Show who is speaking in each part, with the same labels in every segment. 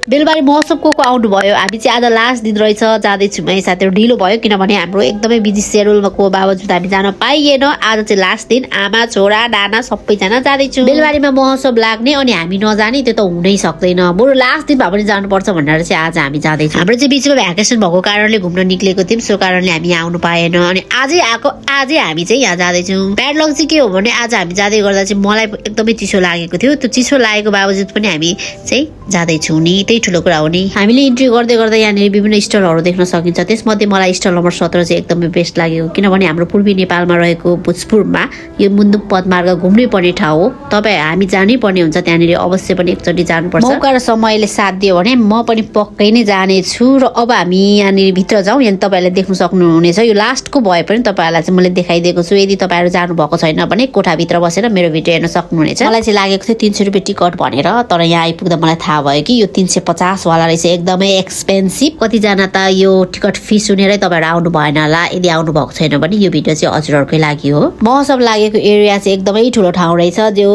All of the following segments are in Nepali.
Speaker 1: बेलबारी महोत्सव को आउनु भयो हामी चाहिँ आज लास्ट दिन रहेछ जाँदैछौँ है साथीहरू ढिलो भयो किनभने हाम्रो एकदमै बिजी सेड्युलको बावजुद हामी जान पाइएन आज चाहिँ लास्ट दिन आमा छोरा नाना सबैजना जाँदैछौँ बेलबारीमा महोत्सव लाग्ने अनि हामी नजाने त्यो त हुनै सक्दैन बरु लास्ट दिन भए पनि जानुपर्छ भनेर चाहिँ आज हामी जाँदैछौँ हाम्रो चाहिँ बिचमा भ्याकेसन भएको कारणले घुम्न निक्लेको थियौँ सो कारणले हामी आउनु पाएन अनि आजै हामी चाहिँ यहाँ जाँदैछौँ ब्याड लक चाहिँ के हो भने आज हामी जाँदै गर्दा चाहिँ मलाई एकदमै चिसो लागेको थियो त्यो चिसो लागेको बावजुद पनि हामी चाहिँ जाँदैछौँ नि त्यही ठुलो कुरा हो नि हामीले इन्ट्री गर्दै गर्दा यहाँनिर विभिन्न स्टलहरू देख्न सकिन्छ त्यसमध्ये मलाई स्टल नम्बर 17 चाहिँ एकदमै बेस्ट लाग्यो किनभने हाम्रो पूर्वी नेपालमा रहेको भोजपुरमा यो मुन्दुक पदमार्ग घुम्नै पर्ने ठाउँ हो तपाईँ हामी जानै पर्ने हुन्छ त्यहाँनिर अवश्य पनि एकचोटि जानुपर्छ मौका र समयले साथ दियो भने म पनि पक्कै नै जानेछु र अब हामी यहाँनिर भित्र जाउँ यहाँ तपाईँहरूले देख्न सक्नुहुनेछ यो लास्टको भए पनि तपाईँहरूलाई चाहिँ मैले देखाइदिएको छु यदि तपाईँहरू जानुभएको छैन भने कोठाभित्र बसेर मेरो भिडियो हेर्न सक्नुहुनेछ मलाई चाहिँ लागेको थियो 300 रुपियाँ टिकट भनेर तर यहाँ आइपुग्दा मलाई थाहा भयो कि यो 350 वाला रहेछ एकदमै एक्सपेन्सिभ कतिजना त यो टिकट फी सुनेरै तपाईँहरू आउनु भएन होला यदि आउनु भएको छैन भने यो भिडियो चाहिँ हजुरहरूकै लागि हो महोत्सव लागेको एरिया चाहिँ एकदमै ठुलो ठाउँ रहेछ जो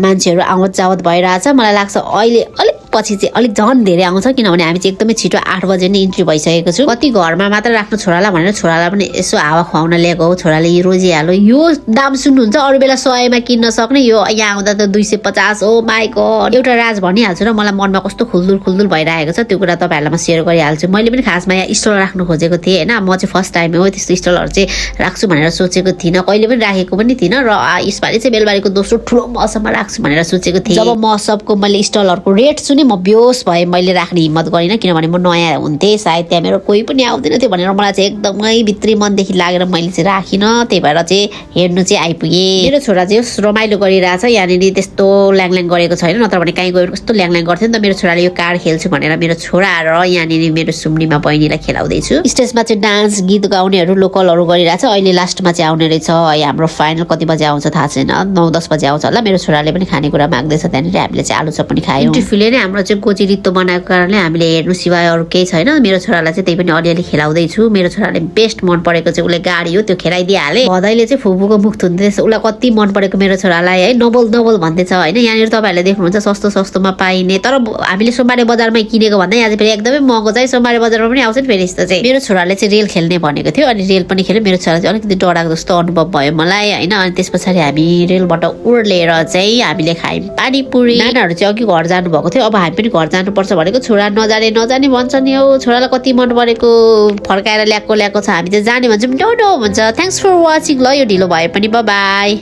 Speaker 1: मान्छेहरू आवत जावत भइरहेछ मलाई लाग्छ अहिले अलिक पछि चाहिँ अलिक झन् धेरै आउँछ किनभने हामी चाहिँ एकदमै छिटो 8 बजे नै इन्ट्री भइसकेको छु कति घरमा मात्र राख्नु छोरालाई भनेर छोरालाई पनि यसो हावा खुवाउन ल्याएको हो छोराले रोजिहाल्यो यो दाम सुन्नुहुन्छ अरू बेला 100 मा किन्न सक्ने यो यहाँ आउँदा त 250 हो माइ गॉड एउटा राज भनिहाल्छु र मलाई मनमा कस्तो खुल्दुल भइरहेको छ त्यो कुरा तपाईँहरूलाई म सेयर गरिहाल्छु मैले पनि खासमा यहाँ स्टल राख्नु खोजेको थिएँ हैन म चाहिँ फर्स्ट टाइम हो त्यस्तो स्टलहरू चाहिँ राख्छु भनेर सोचेको थिइनँ कहिले पनि राखेको पनि थिइनँ र यसपालि चाहिँ बेलबारीको दोस्रो ठुलो महोत्सवमा राख्छु भनेर सोचेको थिएँ जब महोत्सवको मैले स्टलहरूको रेट सुने म बेहोस भए मैले राख्ने हिम्मत गरिनँ किनभने म नयाँ हुन्थेँ सायद त्यहाँ मेरो कोही पनि आउँदैन थियो भनेर मलाई चाहिँ एकदमै भित्री मनदेखि लागेर मैले चाहिँ राखिनँ त्यही भएर चाहिँ हेर्नु चाहिँ आइपुगेँ मेरो छोरा चाहिँ रमाइलो गरिरहेछ यहाँनिर त्यस्तो ल्याङल्याङ गरेको छैन नत्र भने कहीँ गएर कस्तो ल्याङल्याङ गर्थ्यो नि त मेरो छोराले यो कार्ड खेल्छु भनेर मेरो छोरा र यहाँनिर मेरो सुम्नीमा बहिनीलाई खेलाउँदैछु स्टेजमा चाहिँ डान्स गीत गाउनेहरू लोकलहरू गरिरहेछ अहिले लास्टमा चाहिँ आउने रहेछ हाम्रो फाइनल कति बजे आउँछ थाहा छैन 9-10 बजे आउँछ होला मेरो छोराले पनि खानेकुरा माग्दैछ त्यहाँनिर हामीले चाहिँ आलुचप पनि खायौँ टिफीले नै हाम्रो चाहिँ गोजी रित्तो बनाएको कारणले हामीले हेर्नु सिवाय अरू केही छैन मेरो छोरालाई चाहिँ त्यही पनि अलिअलि खेलाउँदैछु मेरो छोराले बेस्ट मन परेको चाहिँ उसले गाडी हो त्यो खेलाइदिइहाले भदैले चाहिँ फुपूको मुख थुन्दैछ उसलाई कति मन परेको मेरो छोरालाई है नबल भन्दैछ होइन यहाँनिर तपाईँहरूले देख्नुहुन्छ सस्तोमा पाइने तर हामीले सोमबारे बजारमै किनेको भन्दा यहाँ चाहिँ फेरि एकदमै महँगो चाहिँ सोमबारे बजारमा पनि आउँछ नि फेरि यस्तो चाहिँ मेरो छोराले चाहिँ रेल खेल्ने भनेको थियो अनि रेल पनि खेल्यो मेरो छोरा चाहिँ अलिकति डराएको जस्तो अनुभव भयो मलाई होइन अनि त्यस पछाडि हामी रेलबाट उर्लेर चाहिँ हामीले खायौँ पानीपुरी नानाहरू चाहिँ अघि घर जानुभएको थियो अब हामी पनि घर जानुपर्छ भनेको छोरा नजाने भन्छ नि हौ छोरालाई कति मन परेको फर्काएर ल्याएको छ हामी चाहिँ जाने भन्छौँ नो भन्छ थ्याङ्क्स फर वाचिङ ल यो ढिलो भए पनि बाई